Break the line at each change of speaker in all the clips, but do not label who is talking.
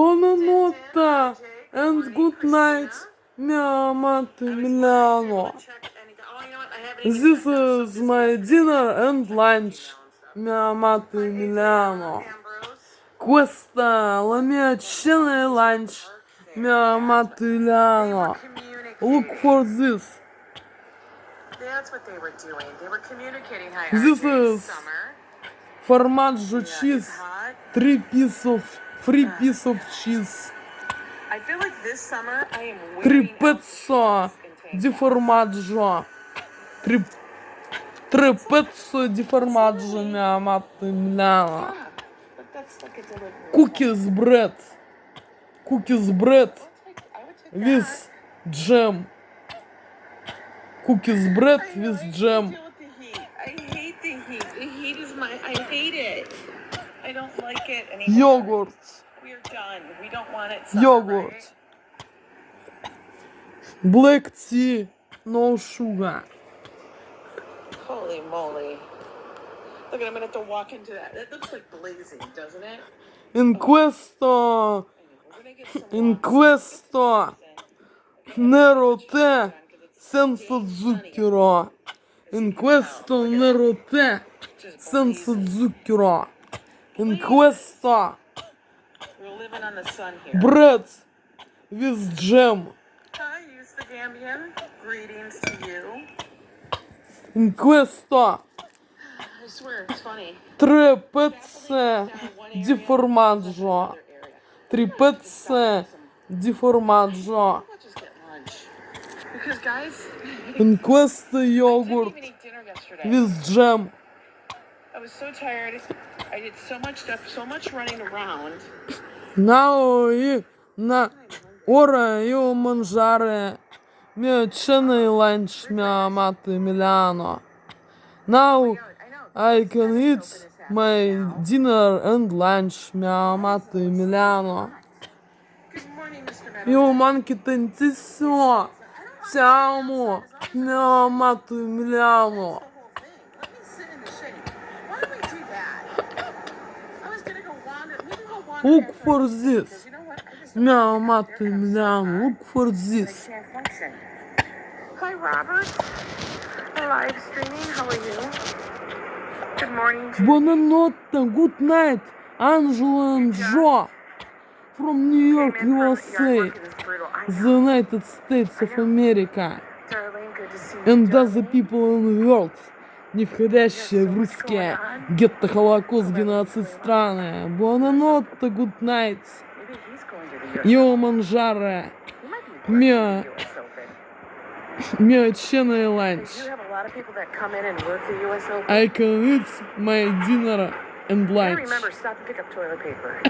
Buonanotte and good night, mia amate Emiliano. This is my dinner and lunch, mia amate Emiliano. Questa la mia cena e lunch, mia amate Emiliano. Look for this. This is formaggio cheese, free piece of cheese. Три pezzo di formaggio. Tre pezzo di formaggio, mia amata Emiliano. Cookies bread with jam. Cookies bread with jam.
I hate the heat. The heat is I hate it. I don't like it anymore.
Yogurt.
We're done. We don't want it.
Yogurt.
Right?
Black tea, no sugar.
Holy moly. Look, I'm going to have to walk into that. That looks like blazing, doesn't it?
In questo nero te senza zucchero. In questo nero te senza zucchero. In questo
We're living on the sun here.
bread with jam.
Hi, use the Gambian. Greetings to you.
In questo
I swear, it's funny.
tre pezze di formaggio. Tre pezze di formaggio.
Let's just get lunch. Because, guys,
In questo
I
yogurt
didn't even eat dinner yesterday.
with jam.
I was so tired. I did so much stuff, so much running around.
Ora io mangiare mia cena e lunch, mia amata Emiliano. Now I can eat my dinner and lunch, mia amata Emiliano.
Good morning, Mr.
Io manchi tantissimo. Ti amo, mia amata Emiliano.
Let me sit in the shade. Why don't we do that? I was gonna go wander. We can go wander.
Look for this,
You know what? I just
mia amata Emiliano. Look for this.
can't function. Hi, Robert. Live streaming. How are you? Good morning.
Buonanotte, good night, Angela and Joe from New York, USA, the United States of America,
Darling, good to see you.
and other people in the world, не входящие в русские гетто-холокост-геноцид страны. Buonanotte, good night,
Maybe he's going to the
io mangiare
He might be
mia cena e
We
lunch.
do have a lot of people that come in and work the U.S. Open.
I can eat my dinner and
And
lunch.
remember, stop and pick up toilet paper.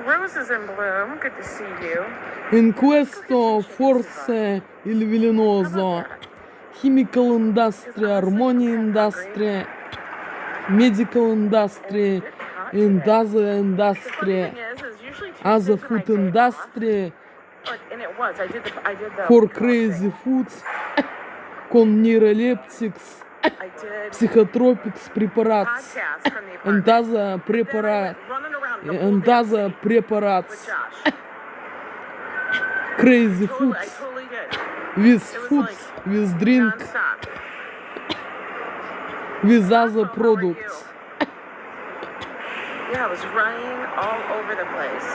Roses in bloom. Good to see you.
In questo forse il velenoso, chemical industry, harmony industry, medical industry, and other industry,
Usually
other
Tuesdays are my
food
day off.
industry,
And it was. I did the
for crazy foods, con neuroleptics,
I did
psychotropics preparates,
podcasts from the
and
apartment.
other preparates,
Running around the whole
and
damn
other
city
preparates,
with Josh.
crazy
I
foods,
totally did.
with foods, with drink,
Non-stop.
with other
How are
products.
you? Yeah, I was running all over the place.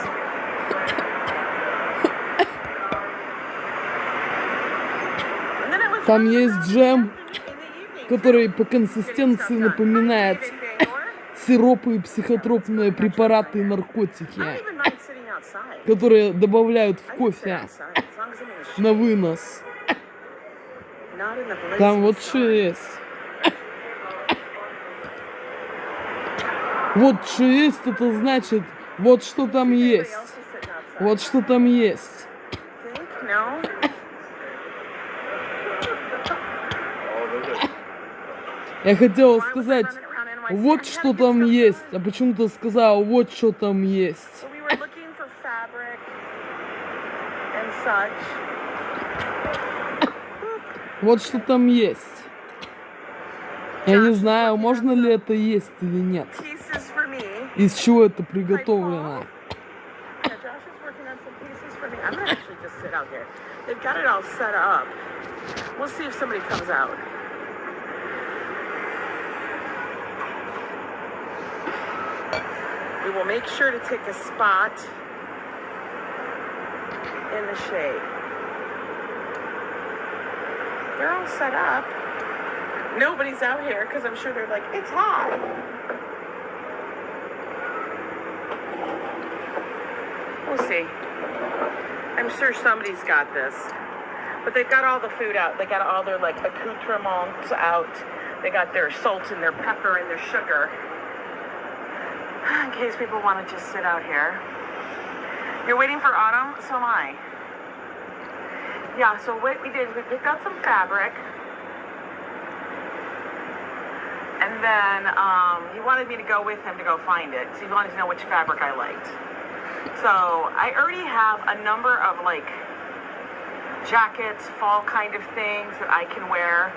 And then I was
Там
running
есть
around
джем,
in the evening,
который по
getting
консистенции
stuff done.
напоминает
Hi, David Baylor.
сиропы и психотропные препараты и
I
наркотики,
don't even mind sitting outside.
которые добавляют в
I can sit
кофе
outside as long as I'm in the shade.
на вынос.
Not in the blazing
Там вот что
sun.
есть. Вот что есть, это значит, вот что там
Everybody
есть.
else is sitting outside.
Вот что там есть.
Think? No?
Я хотела
Why was I
сказать,
running around NYC?
вот
I had
что
to get
там
stuff
есть,
done.
а почему-то сказала, вот что там есть.
So we were looking for fabric and such.
Вот что там есть. Я не знаю, можно ли это есть или нет.
Pieces for me.
Из чего это приготовлено.
Yeah, Josh is working on some pieces for me. I'm gonna actually just sit out here. They've got it all set up. We'll see if somebody comes out. We will make sure to take a spot in the shade. They're all set up. Nobody's out here because I'm sure they're like, it's hot. We'll see. I'm sure somebody's got this. But they've got all the food out. They got all their like accoutrements out. They got their salt and their pepper and their sugar. In case people want to just sit out here. You're waiting for autumn? So am I. Yeah, so what we did is we picked out some fabric. And then he wanted me to go with him to go find it. So he wanted to know which fabric I liked. So I already have a number of like jackets, fall kind of things that I can wear.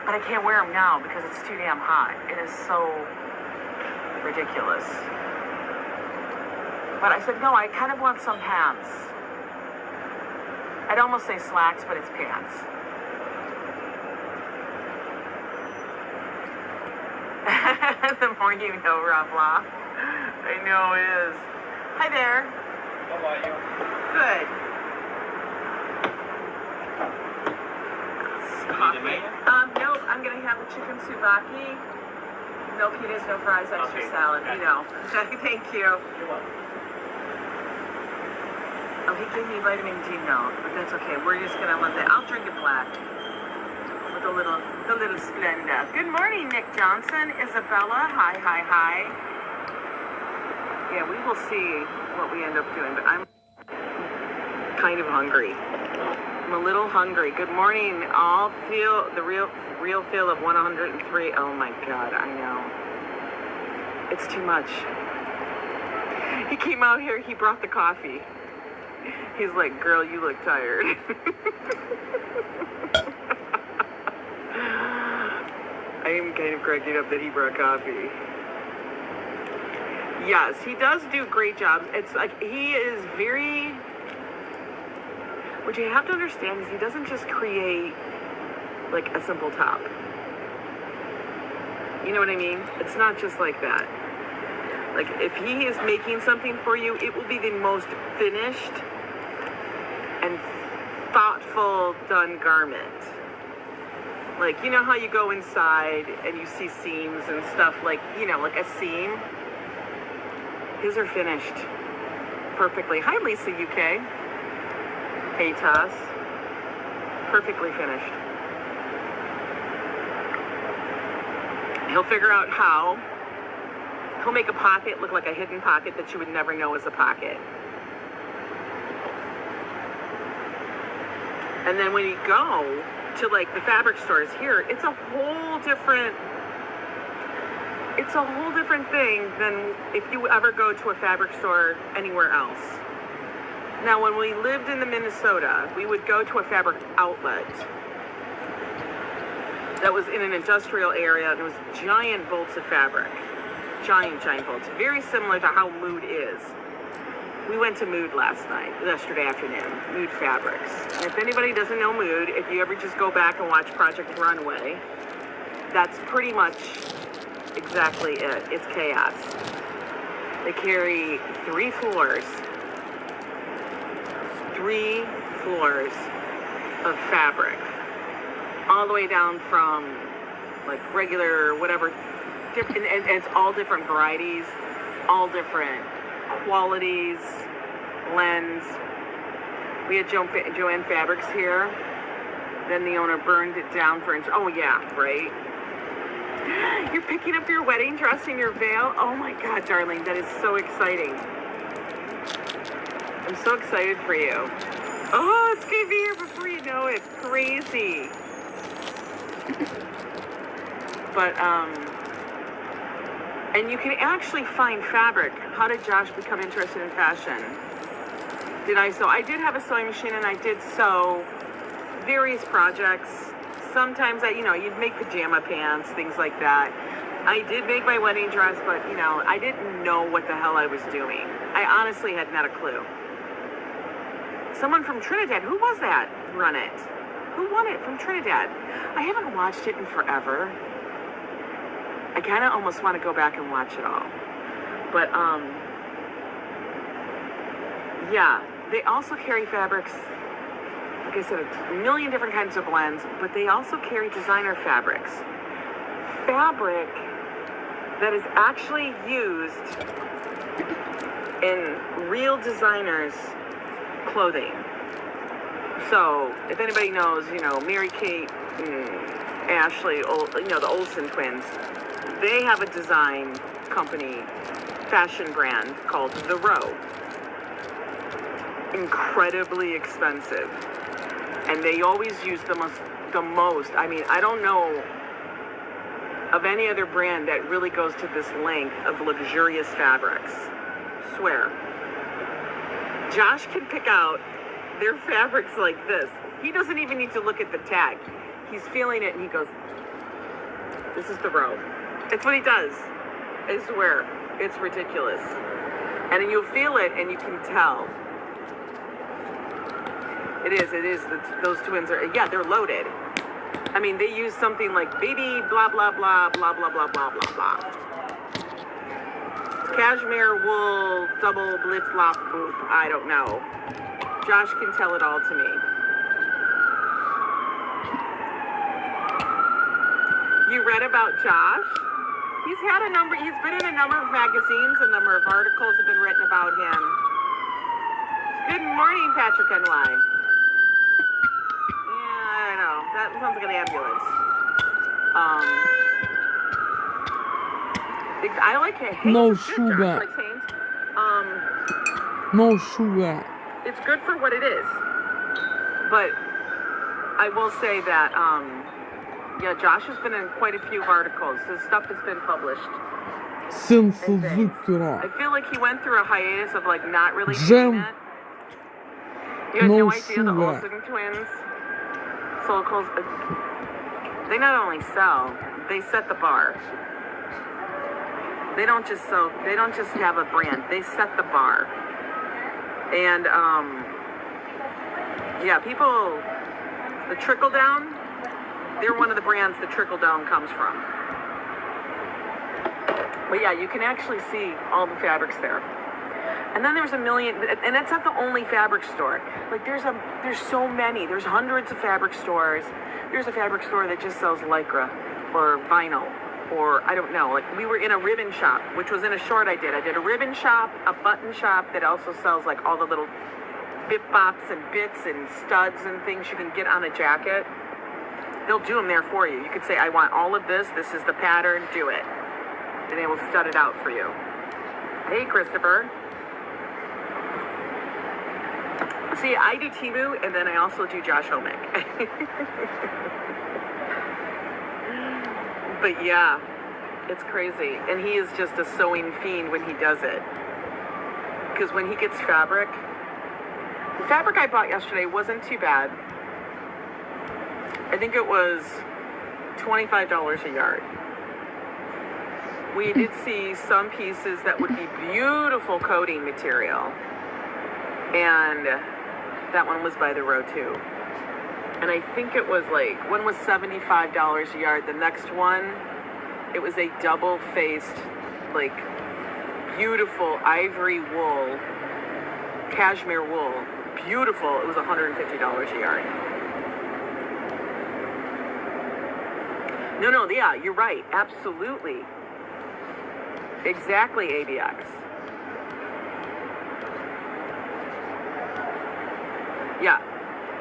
But I can't wear them now because it's too damn hot. It is so ridiculous. But I said, no, I kind of want some pants. I'd almost say slacks, but it's pants. The more you know, Rabla. I know it is. Hi there.
How are you?
Good. Coffee. Nope, I'm gonna have the chicken souvlaki. No pitas, no fries, extra
Okay.
salad. You know. Thank you.
You're welcome.
Oh, he gave me vitamin D milk, but that's okay. We're just gonna let that. I'll drink it black with the little Splenda. Good morning, Nick Johnson, Isabella. Hi, hi, hi. Yeah, we will see what we end up doing, but I'm kind of hungry. I'm a little hungry. Good morning. All feel the real feel of 103. Oh my God, I know. It's too much. He came out here. He brought the coffee. He's like, girl, you look tired. I am kind of cracking up that he brought coffee. Yes, he does do great jobs. It's like he is very... What you have to understand is he doesn't just create like a simple top. You know what I mean? It's not just like that. Like if he is making something for you, it will be the most finished and thoughtful done garment. Like, you know how you go inside and you see seams and stuff, like, you know, like a seam? His are finished perfectly. Hi, Lisa UK. Hey, Toss. Perfectly finished. He'll figure out how. He'll make a pocket look like a hidden pocket that you would never know is a pocket. And then when you go to like the fabric stores here, it's a whole different thing than if you ever go to a fabric store anywhere else. Now, when we lived in Minnesota, we would go to a fabric outlet that was in an industrial area, and it was giant bolts of fabric. Giant bolts. Very similar to how Mood is. We went to Mood yesterday afternoon. Mood Fabrics. And if anybody doesn't know Mood, if you ever just go back and watch Project Runway, that's pretty much exactly it. It's chaos. They carry 3 floors. 3 floors of fabric. All the way down from like regular, whatever, different, and it's all different varieties, all different qualities, blends. We had Joanne Fabrics here. Then the owner burned it down for, oh yeah, right? You're picking up your wedding dress and your veil? Oh my God, darling, that is so exciting. I'm so excited for you. Oh, it's gonna be here before you know it. Crazy. But, and you can actually find fabric. How did Josh become interested in fashion? I did have a sewing machine and I did sew various projects, sometimes you'd make pajama pants, things like that. I did make my wedding dress, but I didn't know what the hell I was doing. I honestly had not a clue. Someone from Trinidad, who was that? Run it. Who won it from Trinidad? I haven't watched it in forever. I kind of almost want to go back and watch it all. But, yeah, they also carry fabrics, like I said, a million different kinds of blends, but they also carry designer fabrics. Fabric that is actually used in real designers' clothing. So, if anybody knows, Mary Kate and Ashley, the Olsen twins, they have a design company, fashion brand called The Row. Incredibly expensive. And they always use the most, I don't know of any other brand that really goes to this length of luxurious fabrics. Swear. Josh can pick out their fabrics like this. He doesn't even need to look at the tag. He's feeling it and he goes, this is The Row. It's what he does. I swear. It's ridiculous. And then you'll feel it and you can tell. It is. Those twins are, they're loaded. I mean, they use something like baby blah, blah, blah, blah, blah, blah, blah, blah, blah. Cashmere wool, double blip, blop, boop. I don't know. Josh can tell it all to me. You read about Josh? He's been in a number of magazines, a number of articles have been written about him. Good morning, Patrick NY. Yeah, I know. That sounds like an ambulance. I like it.
No sugar. No sugar.
It's good for what it is. But I will say that, Josh has been in quite a few articles. His stuff has been published. I feel like he went through a hiatus of not really doing it. You had no idea the Olsen twins. They not only sell, they set the bar. They don't just have a brand. They set the bar. And, people, the trickle down, they're one of the brands the trickle down comes from. But yeah, you can actually see all the fabrics there. And then there's a million, and that's not the only fabric store. There's so many. There's hundreds of fabric stores. There's a fabric store that just sells lycra or vinyl. Or, I don't know, we were in a ribbon shop, which was in a short I did. I did a ribbon shop, a button shop that also sells, all the little bip-bops and bits and studs and things you can get on a jacket. They'll do them there for you. You could say, I want all of this. This is the pattern. Do it. And they will stud it out for you. Hey, Christopher. See, I do Timu, and then I also do Josh Homick. But yeah, it's crazy. And he is just a sewing fiend when he does it. Because when he gets fabric, the fabric I bought yesterday wasn't too bad. I think it was $25 a yard. We did see some pieces that would be beautiful coating material. And that one was by The Row too. And I think it was one was $75 a yard. The next one, it was a double-faced, beautiful ivory wool, cashmere wool. Beautiful. It was $150 a yard. No, yeah, you're right. Absolutely. Exactly, ABX. Yeah.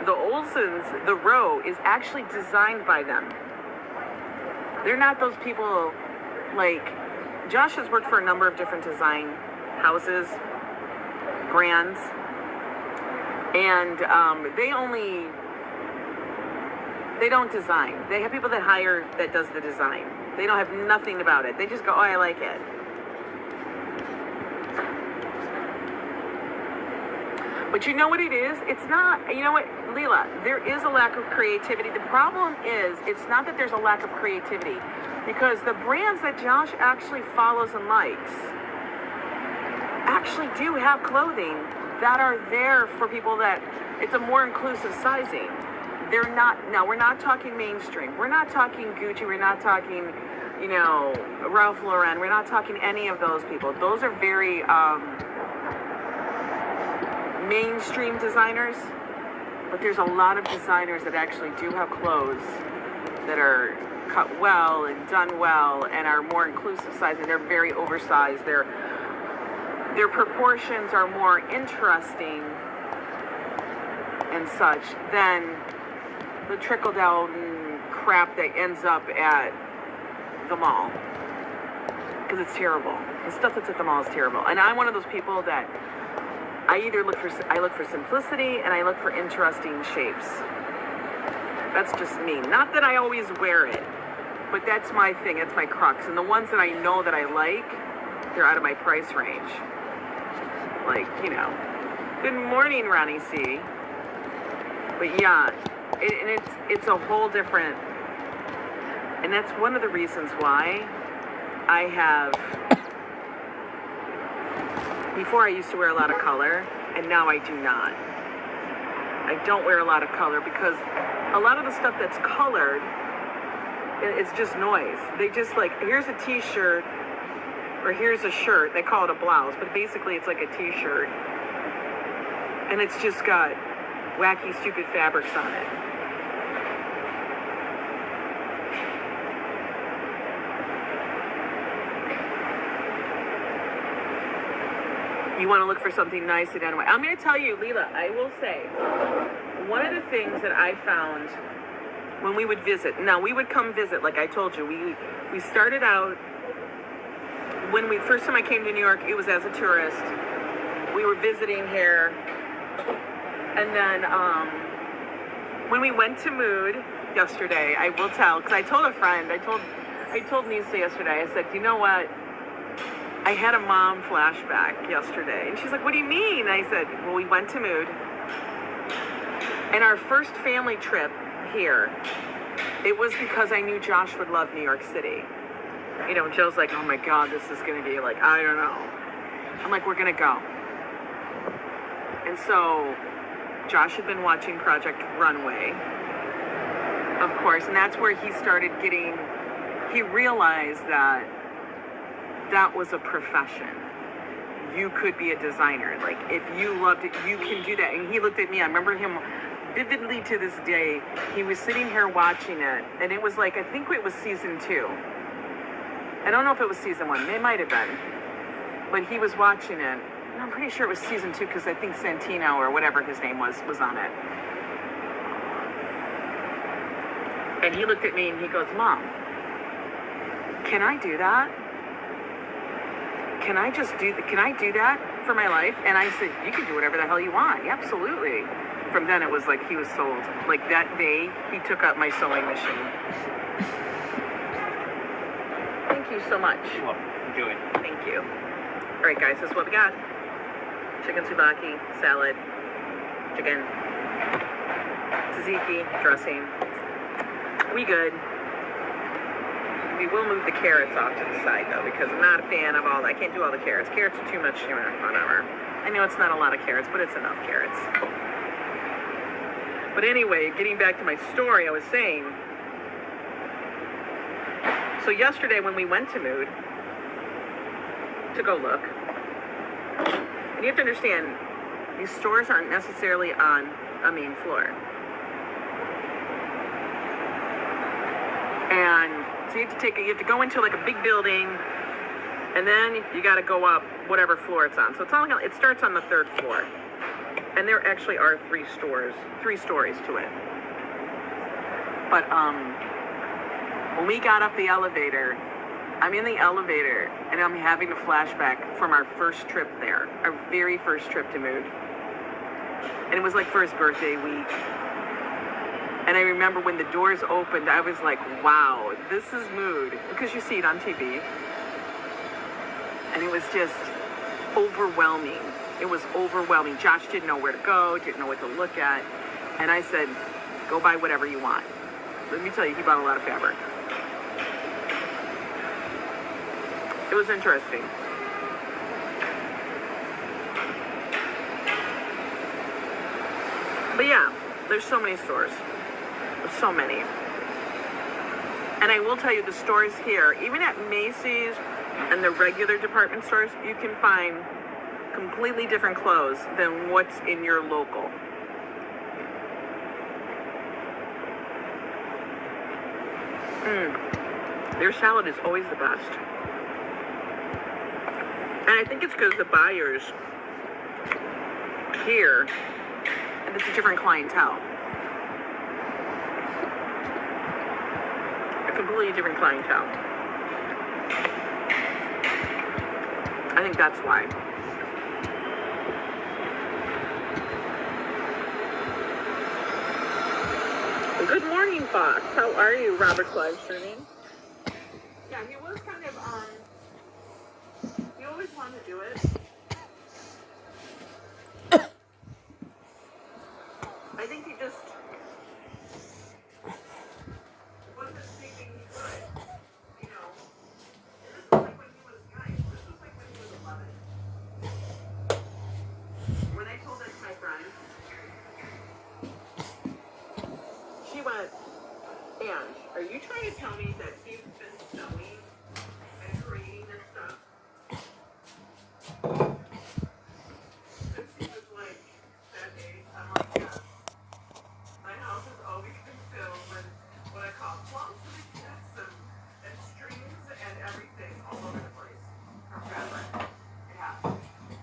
The Olsens, The Row, is actually designed by them. They're not those people, Josh has worked for a number of different design houses, brands, and they don't design. They have people that hire that does the design. They don't have nothing about it. They just go, oh, I like it. But you know what it is? It's not, you know what, Leela, there is a lack of creativity. The problem is, it's not that there's a lack of creativity, because the brands that Josh actually follows and likes actually do have clothing that are there for people that, it's a more inclusive sizing. They're not, no, we're not talking mainstream. We're not talking Gucci, we're not talking, you know, Ralph Lauren. We're not talking any of those people. Those are very, mainstream designers, but there's a lot of designers that actually do have clothes that are cut well and done well and are more inclusive size, and they're very oversized. Their proportions are more interesting and such than the trickle down crap that ends up at the mall, because it's terrible. The stuff that's at the mall is terrible. And I'm one of those people that I look for simplicity, and I look for interesting shapes. That's just me. Not that I always wear it, but that's my thing. It's my crux. And the ones that I know that I like, they're out of my price range. Like, you know, good morning, Ronnie C. But yeah, it's a whole different, and that's one of the reasons why I have. Before I used to wear a lot of color, and now I do not. I don't wear a lot of color because a lot of the stuff that's colored, it's just noise. They just like, here's a t-shirt, or here's a shirt, they call it a blouse, but basically it's like a t-shirt. And it's just got wacky, stupid fabrics on it. You want to look for something nice and anyway. I'm going to tell you, Leela, I will say, one of the things that I found when we would visit, now we would come visit, like I told you, we started out, when first time I came to New York, it was as a tourist. We were visiting here. And then when we went to Mood yesterday, I will tell, because I told a friend, I told Nisa yesterday, I said, you know what? I had a mom flashback yesterday. And she's like, what do you mean? I said, well, we went to Mood. And our first family trip here, it was because I knew Josh would love New York City. You know, Joe's like, oh my God, this is going to be like, I don't know. I'm like, we're going to go. And so Josh had been watching Project Runway, of course. And that's where he started getting, he realized that that was a profession. You could be a designer. Like, if you loved it, you can do that. And he looked at me. I remember him vividly to this day. He was sitting here watching it, and it was like, I think it was season 2. I don't know if it was season 1. It might have been. But he was watching it. And I'm pretty sure it was season 2 because I think Santino or whatever his name was on it. And he looked at me and he goes, Mom, can I do that? Can I do that for my life? And I said, you can do whatever the hell you want. Yeah, absolutely. From then it was like he was sold. Like that day, he took up my sewing machine. Thank you so much.
You're welcome. Enjoy.
Thank you. All right, guys, this is what we got. Chicken souvlaki, salad, chicken, tzatziki, dressing. We good. We will move the carrots off to the side, though, because I'm not a fan of all that. I can't do all the carrots. Carrots are too much, whatever. I know it's not a lot of carrots, but it's enough carrots. But anyway, getting back to my story, I was saying, so yesterday when we went to Mood to go look, and you have to understand, these stores aren't necessarily on a main floor. And so you have to go into like a big building, and then you got to go up whatever floor it's on. So it's not like, it starts on the 3rd floor, and there actually are 3 stories to it. But when we got up the elevator, I'm in the elevator, and I'm having a flashback from our first trip there, our very first trip to Mood, and it was like for his birthday week. And I remember when the doors opened, I was like, wow, this is Mood. Because you see it on TV. And it was just overwhelming. It was overwhelming. Josh didn't know where to go, didn't know what to look at. And I said, go buy whatever you want. Let me tell you, he bought a lot of fabric. It was interesting. But yeah, there's so many stores. There's so many. And I will tell you, the stores here, even at Macy's and the regular department stores, you can find completely different clothes than what's in your local. Their salad is always the best. And I think it's because the buyers here, and it's a different clientele. A completely different clientele. I think that's why. Good morning, Fox. How are you? Robert's live streaming. Yeah, he was kind of, he always wanted to do it. I think he just wasn't thinking he could, you know. And this was like when he was, guys, this was like when he was 11. When I told that to my friend, she went, Ange, are you trying to tell me that he's been sewing and creating this stuff? And she was like, that age, I'm like, yeah. My house has always been filled with what I call clumps of gifts and strings and everything all over the place. From fabric. It has to be.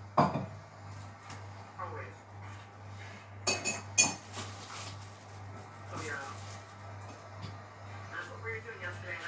Always. So yeah. That's what we were doing yesterday.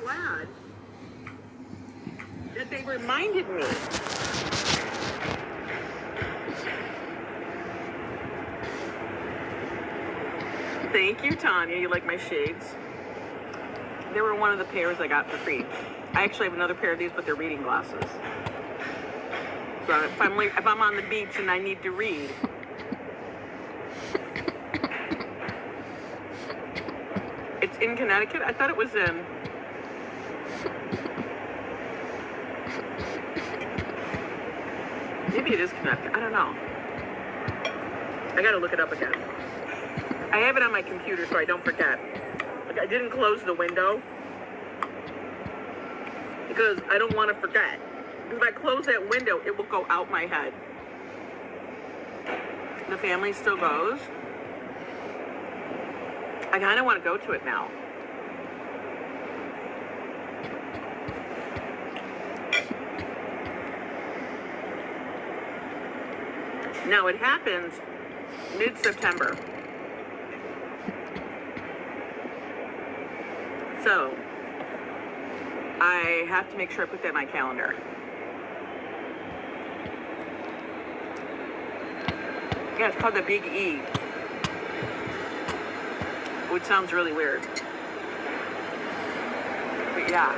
glad that they reminded me. Thank you, Tanya. You like my shades? They were one of the pairs I got for free. I actually have another pair of these, but they're reading glasses. So if I'm on the beach and I need to read. It's in Connecticut? I thought it was in... Maybe it is Connecticut. I don't know. I gotta look it up again. I have it on my computer so I don't forget. Like, I didn't close the window because I don't want to forget. Because if I close that window, it will go out my head. The family still goes. I kind of want to go to it now. Now it happens mid-September. So I have to make sure I put that in my calendar. Yeah, it's called the Big E, which sounds really weird. But yeah,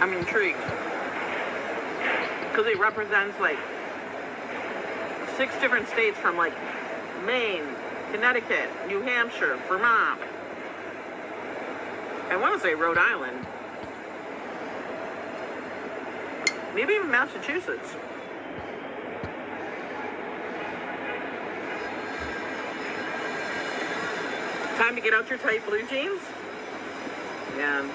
I'm intrigued because it represents like 6 different states from like Maine, Connecticut, New Hampshire, Vermont. I want to say Rhode Island. Maybe even Massachusetts. Time to get out your tight blue jeans? Yeah.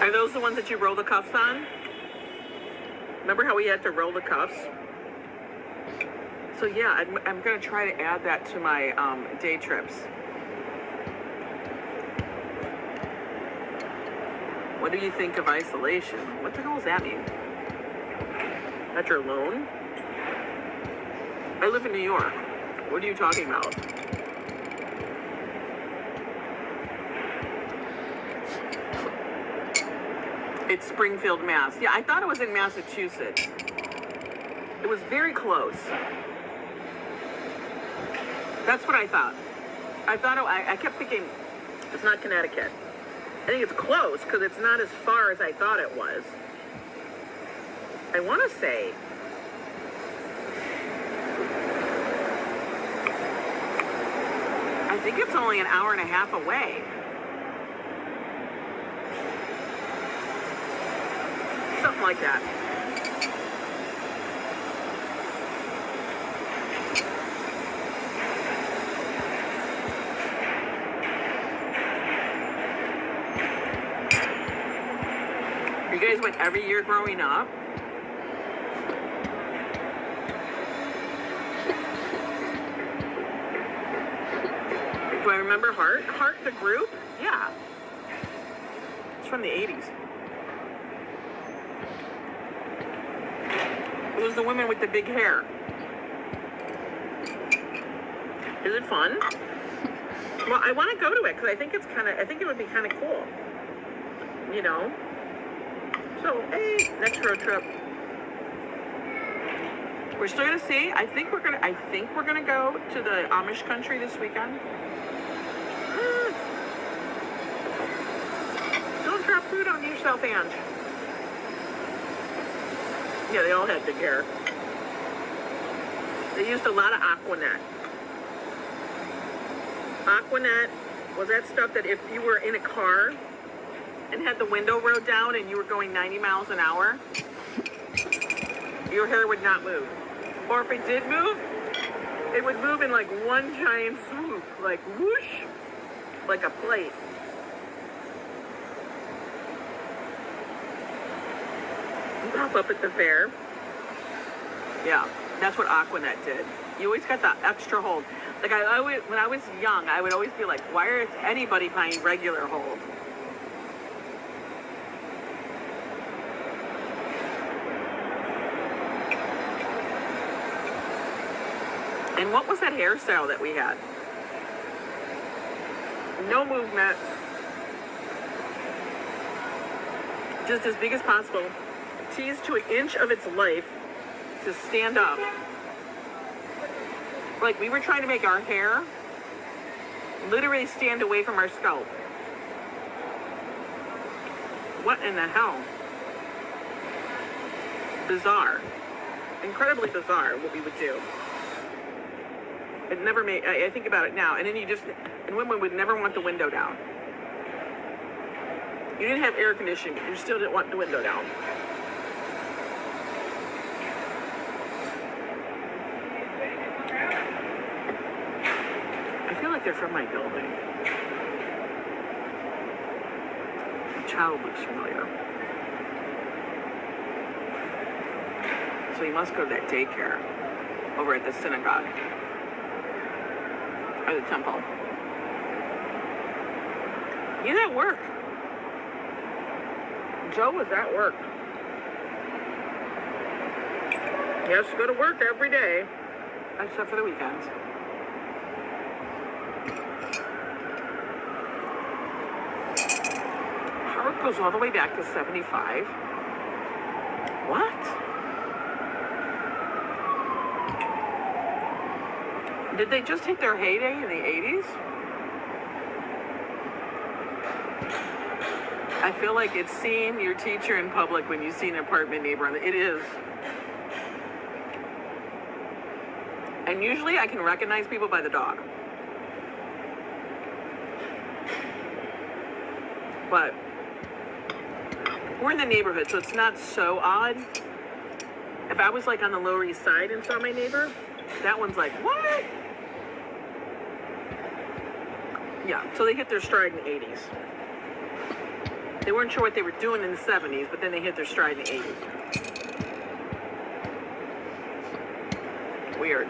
Are those the ones that you roll the cuffs on? Remember how we had to roll the cuffs? So yeah, I'm going to try to add that to my day trips. What do you think of isolation? What the hell does that mean? That you're alone? I live in New York. What are you talking about? It's Springfield, Mass. Yeah, I thought it was in Massachusetts. It was very close. That's what I thought. I kept thinking, it's not Connecticut. I think it's close because it's not as far as I thought it was. I want to say, I think it's only an hour and a half away. Something like that. You guys went every year growing up? Do I remember Heart? Heart, the group? Yeah. It's from the 80s. It was the women with the big hair. Is it fun? Well, I want to go to it because I think it would be kind of cool. You know? So, hey, next road trip. We're still gonna see. I think we're gonna go to the Amish country this weekend. Don't drop food on yourself, Ange. Yeah, they all had big hair. They used a lot of Aquanet. Aquanet was that stuff that if you were in a car and had the window rolled down and you were going 90 miles an hour, your hair would not move. Or if it did move, it would move in like one giant swoop, like whoosh, like a plate. Pop up at the fair. Yeah, that's what Aquanet did. You always got that extra hold. Like when I was young, I would always be like, why is anybody buying regular hold? And what was that hairstyle that we had? No movement. Just as big as possible. Teased to an inch of its life to stand up. Like we were trying to make our hair literally stand away from our scalp. What in the hell? Bizarre. Incredibly bizarre what we would do. It never made, I think about it now, and then and women would never want the window down. You didn't have air conditioning, but you still didn't want the window down. I feel like they're from my building. The child looks familiar. So you must go to that daycare over at the synagogue. Or the temple. He's at work. Joe was at work. He has to go to work every day, except for the weekends. Heart goes all the way back to 75. What? Did they just hit their heyday in the 80s? I feel like it's seeing your teacher in public when you see an apartment neighbor on it is. And usually I can recognize people by the dog. But we're in the neighborhood, so it's not so odd. If I was like on the Lower East Side and saw my neighbor, that one's like, what? Yeah, so they hit their stride in the 80s. They weren't sure what they were doing in the 70s, but then they hit their stride in the 80s. Weird.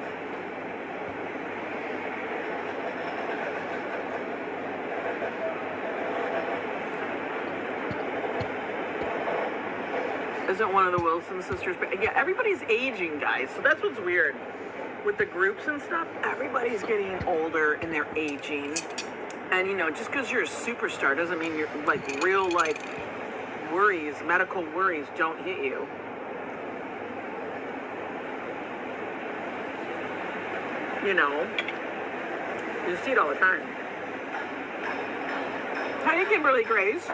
Isn't one of the Wilson sisters? But yeah, everybody's aging, guys. So that's what's weird with the groups and stuff. Everybody's getting older and they're aging. And you know, just because you're a superstar doesn't mean you're like real life worries, medical worries don't hit you. You know, you see it all the time. Hi, Kimberly Grace.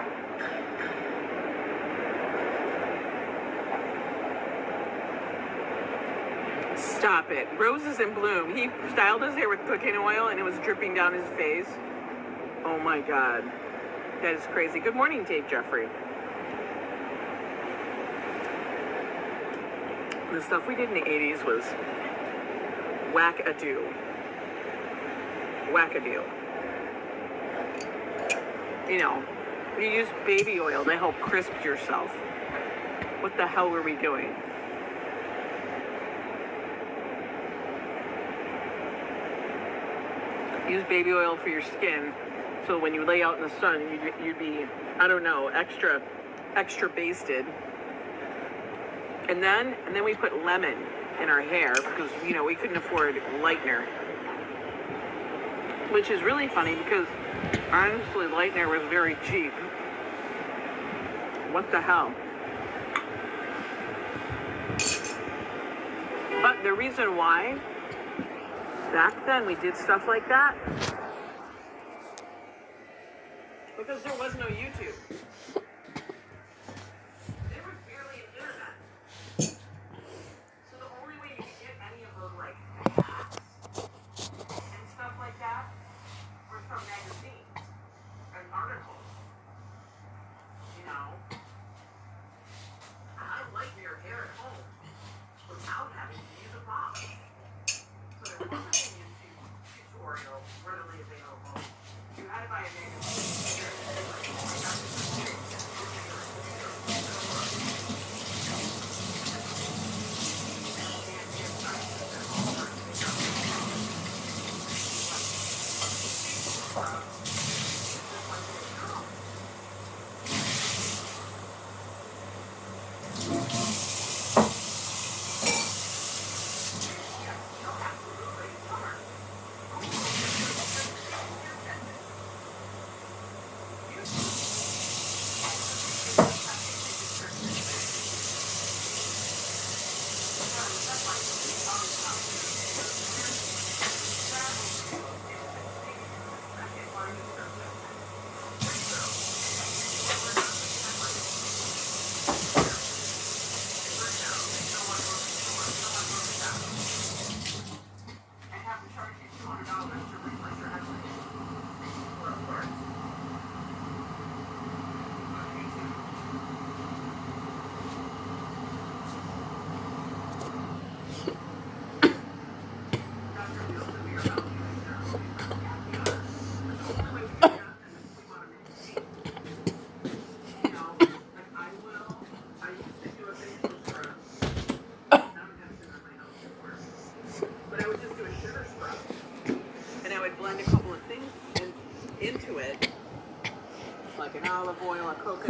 Stop it. Roses in bloom. He styled his hair with cooking oil and it was dripping down his face. Oh my God. That is crazy. Good morning, Dave Jeffrey. The stuff we did in the 80s was whack-a-doo. Whack-a-doo. You know, you use baby oil to help crisp yourself. What the hell were we doing? Use baby oil for your skin, so when you lay out in the sun, you'd be, I don't know, extra basted. And then we put lemon in our hair because, you know, we couldn't afford lightener. Which is really funny because, honestly, lightener was very cheap. What the hell? But the reason why back then we did stuff like that because there was no YouTube. There was barely an internet. So the only way you could get any of those like hacks and stuff like that were from magazines and articles. You know, I like your hair at home without having to use a box. So there wasn't a YouTube tutorial readily available. You had to buy a magazine.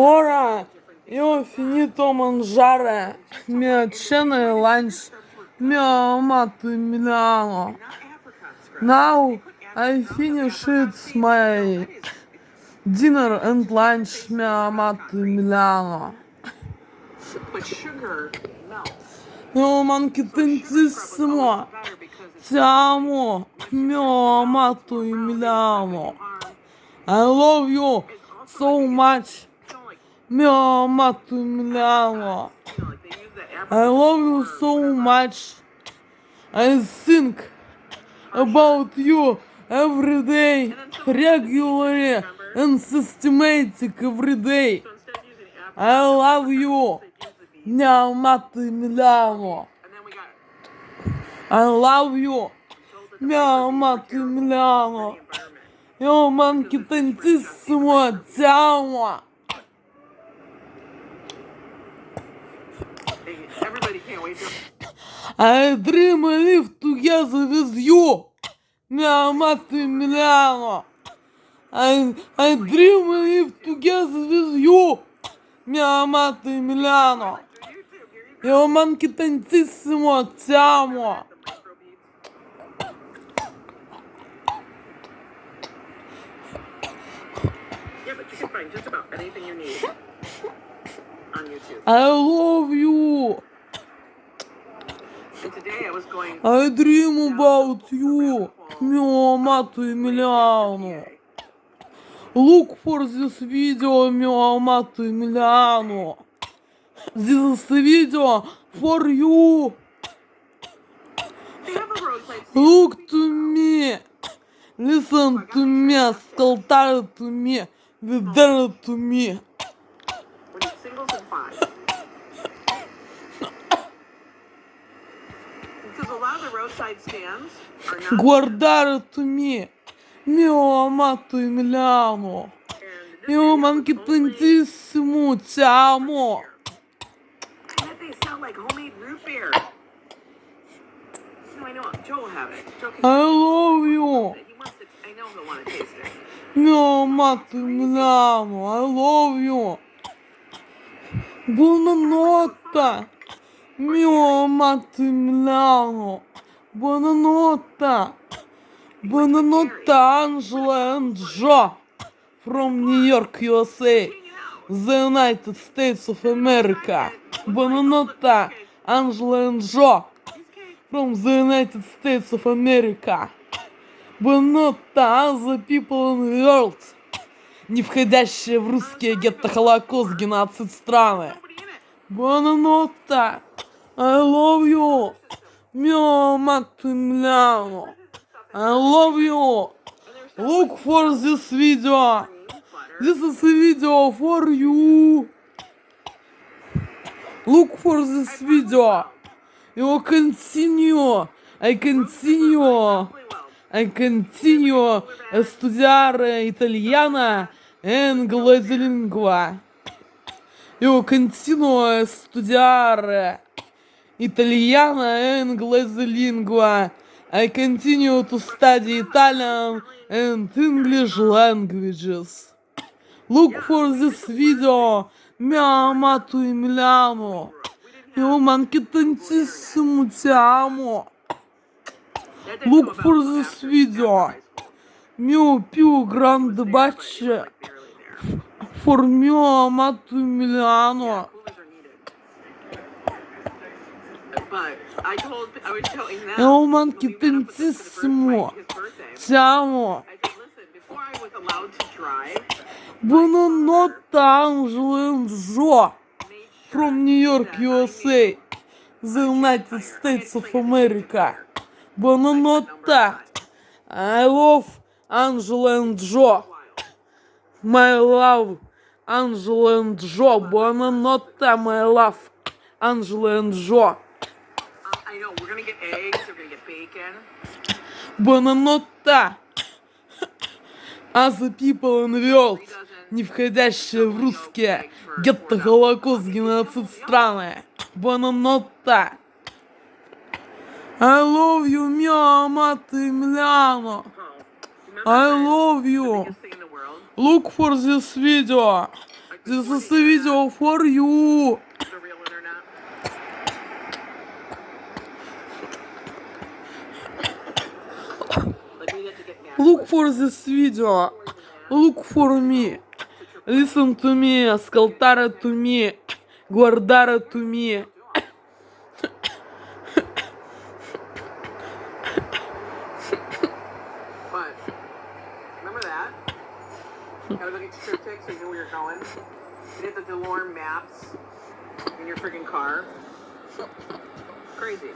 Ora, io ho finito mangiare, mia cena e lunch, mio amato Emiliano. Now I finished my dinner and lunch, mio amato Emiliano. Io manchi tantissimo, ti amo, mio amato Emiliano. I love you so much, mio amato Emiliano. I love you so much. I think about you every day, regularly and systematic every day. I love you, mio amato Emiliano. I love you, mio amato Emiliano. Io manchi tantissimo, ti amo. I dream I live together with you, mio amato Emiliano. I dream I live together with you, mio amato Emiliano. Io manchi tantissimo, ti amo.
Just about anything you need on YouTube.
I love you.
And today I was going.
I dream about you, mio amato Emiliano. Look for this video, mio amato Emiliano. This is video for you. Look to me. Listen to me. Ascoltare to me. Vedere to me.
Singles and fives. Because a lot of the roadside stands are not.
Guardare to me, mio amato Emiliano. Io manchi tantissimo, ti amo.
And they sound like homemade root beer. No, I know. Joe will have it. Joe can
I love you.
he wants to, I know he'll want to taste it.
Mio amato Emiliano, I love you. Buonanotte, mio amato Emiliano. Buonanotte. Buonanotte, Angela and Joe from New York, USA, the United States of America. Buonanotte, Angela and Joe from the United States of America. Buonanotte, other people in the world, не входящие в русские гетто-холокост-геноцид страны. Buonanotte, I love you, mio amato Emiliano. I love you. Look for this video. This is a video for you. Look for this video. You continue. I continue a studiare italiana e inglese lingua. Io continuo a studiare italiana e inglese lingua. I continue to study Italian and English languages. Look for this video, mio amato Emiliano. Io manchi tantissimo, ti amo. Look for this video, mio più grande bacio for mio amato Emiliano. Io manchi tantissimo, ti amo. Buonanotte, Angela and Joe from New York, USA, the United States of America. Buonanotte. I love Angela and Joe. My love, Angela and Joe. Buonanotte, my love, Angela and Joe.
I know, we're gonna get eggs, we're gonna get bacon.
Buonanotte. As the people in the world, не входящие в русские, гетто-холокост-геноцид страны. Buonanotte. I love you, mio amato Emiliano. I love you. Look for this video. This is the video for you. Look for this video. Look for me. Listen to me. Ascoltare to me. Guardare to me.
But remember that? Gotta look at your trip so you know where you're going. You did the DeLorme maps in your freaking car. Crazy.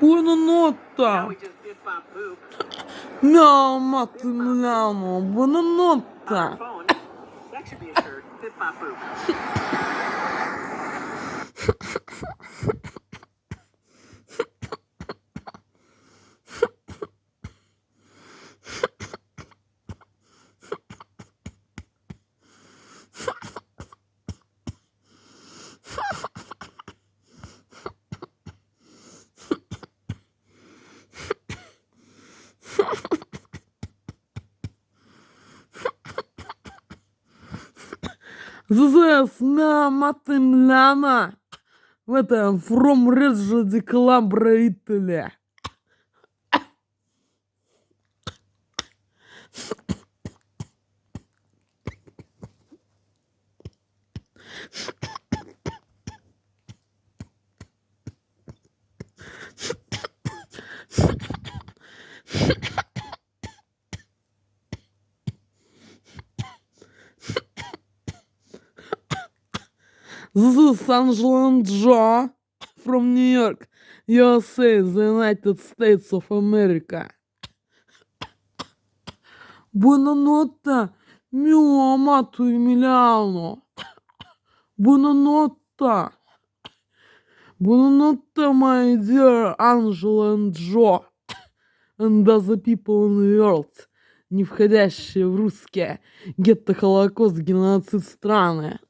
Now
Buonanotte.
we just did bop boop
Mio amato Emiliano.
on our
Buonanotte.
phone. That should be a shirt. Dip bop boop.
This is mio amato Emiliano. Это from Reggio di Calabria, Italy. This is Angela and Joe from New York, USA, the United States of America. Buonanotte, mio amato Emiliano. Buonanotte. Buonanotte, my dear Angela and Joe. And other people in the world, не входящие в русские, гетто-холокост-геноцид страны.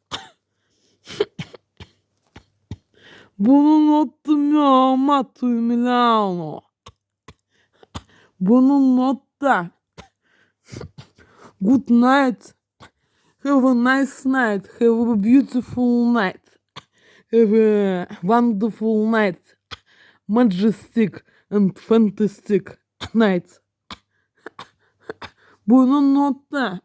Buonanotte, mio amato Emiliano. Buonanotte. Good night. Have a nice night. Have a beautiful night. Have a wonderful night. Majestic and fantastic night. Buonanotte.